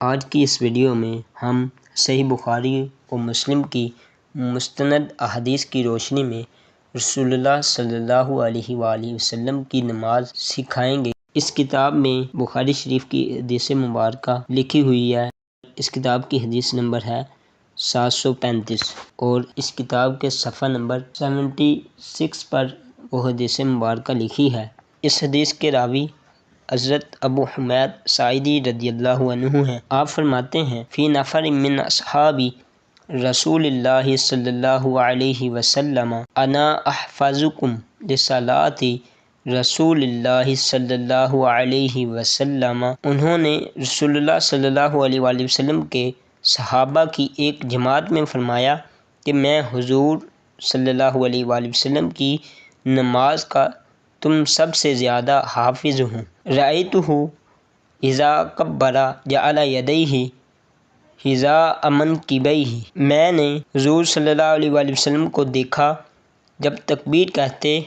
آج کی اس ویڈیو میں ہم صحیح بخاری و مسلم کی مستند احادیث کی روشنی میں رسول اللہ صلی اللہ علیہ وآلہ وسلم کی نماز سکھائیں گے۔ اس کتاب میں بخاری شریف کی حدیث مبارکہ لکھی ہوئی ہے۔ اس کتاب کی حدیث نمبر ہے 735 اور اس کتاب کے صفحہ نمبر 76 پر وہ حدیث مبارکہ لکھی ہے۔ اس حدیث کے راوی حضرت ابو حمید ساعدی رضی اللہ عنہ ہیں۔ آپ فرماتے ہیں فی نفر من اصحاب رسول اللہ صلی اللہ علیہ وسلم انا احفظکم لصلاۃ رسول اللہ صلی اللہ علیہ وسلم۔ انہوں نے رسول اللہ صلی اللہ علیہ وآلہ وسلم کے صحابہ کی ایک جماعت میں فرمایا کہ میں حضور صلی اللہ علیہ وآلہ وسلم کی نماز کا تم سب سے زیادہ حافظ ہوں۔ رأیتہ اذا کبر جعل یدیہ حذاء منکبیہ۔ میں نے حضور صلی اللہ علیہ وآلہ وسلم کو دیکھا جب تکبیر کہتے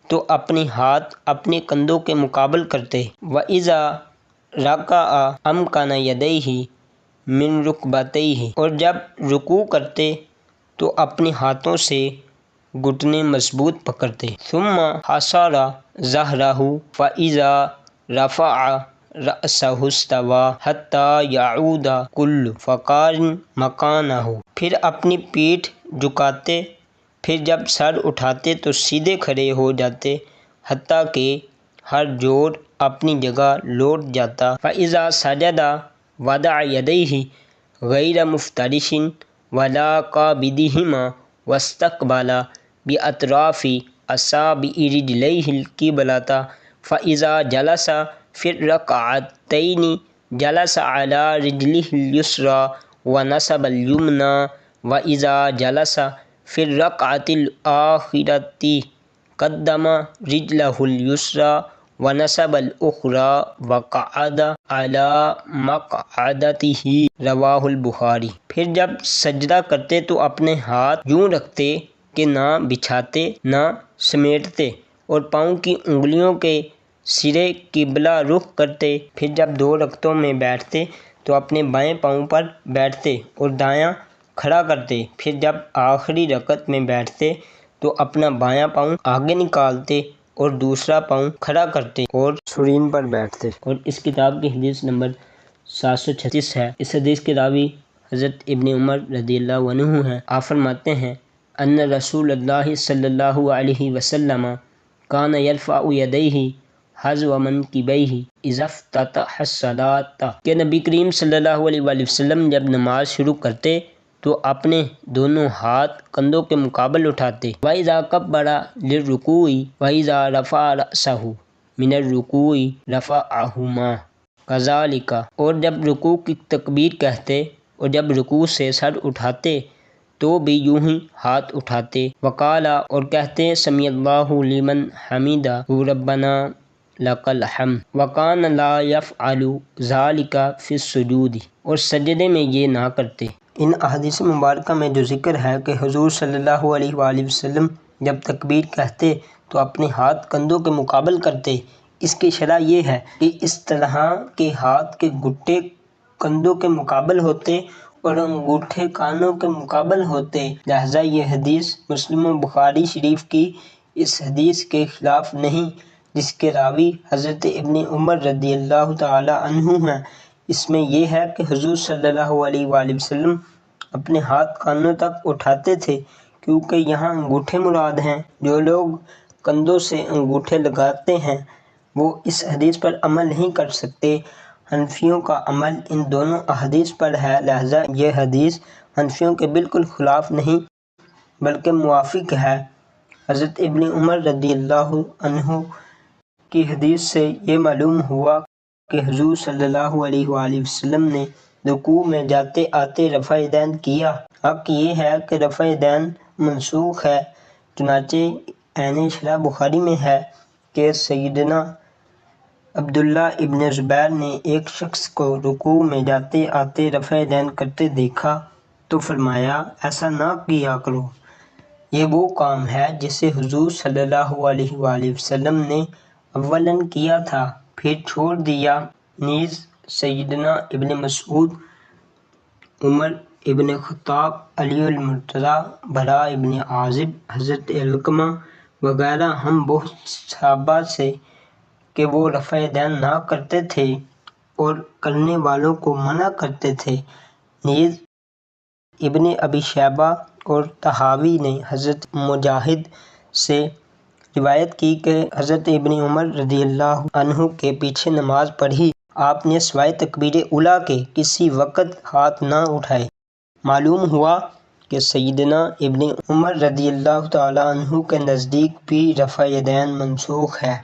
تو اپنے ہاتھ اپنے کندھوں کے مقابل کرتے۔ وَإِذَا رَكَعَ أَمْكَنَ يَدَيْهِ مِنْ رُكْبَتَيْهِ۔ اور جب رکوع کرتے تو اپنے ہاتھوں سے گھٹنے مضبوط پکڑتے۔ ثم حصر ظهره فإذا رفع رأسه استوى حتى يعود كل فقار مكانه۔ پھر اپنی پیٹھ جھکاتے، پھر جب سر اٹھاتے تو سیدھے کھڑے ہو جاتے حتیٰ کہ ہر جوڑ اپنی جگہ لوٹ جاتا۔ فإذا سجد وضع يديه غير مفترش ولا قابضهما واستقبل بأطراف أصابع رجليه القبلة۔ فإذا جلس في الركعتين جلس على رجله اليسرى ونصب اليمنى۔ وإذا جلس في الركعة الآخرة قدم رجله اليسرى ونصب الأخرى وقعد على مقعدته۔ رواہ البخاری۔ پھر جب سجدہ کرتے تو اپنے ہاتھ یوں رکھتے کہ نہ بچھاتے نہ سمیٹتے اور پاؤں کی انگلیوں کے سرے قبلہ رخ کرتے۔ پھر جب 2 رکعتوں میں بیٹھتے تو اپنے بائیں پاؤں پر بیٹھتے اور دایاں کھڑا کرتے۔ پھر جب آخری رکعت میں بیٹھتے تو اپنا بایاں پاؤں آگے نکالتے اور دوسرا پاؤں کھڑا کرتے اور سرین پر بیٹھتے۔ اور اس کتاب کی حدیث نمبر 736 ہے۔ اس حدیث کے راوی حضرت ابن عمر رضی اللہ عنہ ہیں۔ آپ فرماتے ہیں ان رسول اللہ صلی اللہ علیہ وسلم کان یرفع یدیہ حذو منکبیہ اذا افتتح الصلاۃ۔ کہ نبی کریم صلی اللہ علیہ وآلہ وسلم جب نماز شروع کرتے تو اپنے دونوں ہاتھ کندھوں کے مقابل اٹھاتے۔ وَإِذَا كَبَّرَ لِلرُّكُوعِ وَإِذَا رَفَعَ رَأْسَهُ مِنَ الرُّكُوعِ رَفَعَهُمَا كَذَلِكَ۔ اور جب رکوع کی تکبیر کہتے اور جب رکوع سے سر اٹھاتے تو بھی یوں ہی ہاتھ اٹھاتے۔ وقال، اور کہتے سمیع اللہ لمن حمدہ ربنا لک الحمد۔ وکان لا یفعل ذلک فی السجود۔ اور سجدے میں یہ نہ کرتے۔ ان احادیث مبارکہ میں جو ذکر ہے کہ حضور صلی اللہ علیہ وآلہ وسلم جب تکبیر کہتے تو اپنے ہاتھ کندھوں کے مقابل کرتے، اس کی شرح یہ ہے کہ اس طرح کے ہاتھ کے گھٹے کندھوں کے مقابل ہوتے اور انگوٹھے کانوں کے مقابل ہوتے۔ لہذا یہ حدیث مسلم و بخاری شریف کی اس حدیث کے خلاف نہیں جس کے راوی حضرت ابن عمر رضی اللہ تعالی عنہ ہیں۔ اس میں یہ ہے کہ حضور صلی اللہ علیہ وآلہ وسلم اپنے ہاتھ کانوں تک اٹھاتے تھے کیونکہ یہاں انگوٹھے مراد ہیں۔ جو لوگ کندھوں سے انگوٹھے لگاتے ہیں وہ اس حدیث پر عمل نہیں کر سکتے۔ حنفیوں کا عمل ان دونوں احادیث پر ہے، لہذا یہ حدیث حنفیوں کے بالکل خلاف نہیں بلکہ موافق ہے۔ حضرت ابن عمر رضی اللہ عنہ کی حدیث سے یہ معلوم ہوا کہ حضور صلی اللہ علیہ وآلہ وسلم نے رکوع میں جاتے آتے رفع یدین کیا۔ حق یہ ہے کہ رفع یدین منسوخ ہے، چنانچہ عین شرح بخاری میں ہے کہ سیدنا عبداللہ ابن زبیر نے ایک شخص کو رکوع میں جاتے آتے رفع یدین کرتے دیکھا تو فرمایا ایسا نہ کیا کرو، یہ وہ کام ہے جسے حضور صلی اللہ علیہ وآلہ وسلم نے اولاً کیا تھا پھر چھوڑ دیا، نیز سیدنا ابن مسعود، عمر ابن خطاب، علی المرتضیٰ، براء ابن عازب، حضرت علقمہ وغیرہ ہم بہت صحابہ سے کہ وہ رفع یدین نہ کرتے تھے اور کرنے والوں کو منع کرتے تھے۔ نیز ابن ابی شیبہ اور طحاوی نے حضرت مجاہد سے روایت کی کہ حضرت ابن عمر رضی اللہ عنہ کے پیچھے نماز پڑھی، آپ نے سوائے تکبیر اولیٰ کے کسی وقت ہاتھ نہ اٹھائے۔ معلوم ہوا کہ سیدنا ابن عمر رضی اللہ تعالیٰ عنہ کے نزدیک بھی رفع یدین منسوخ ہے۔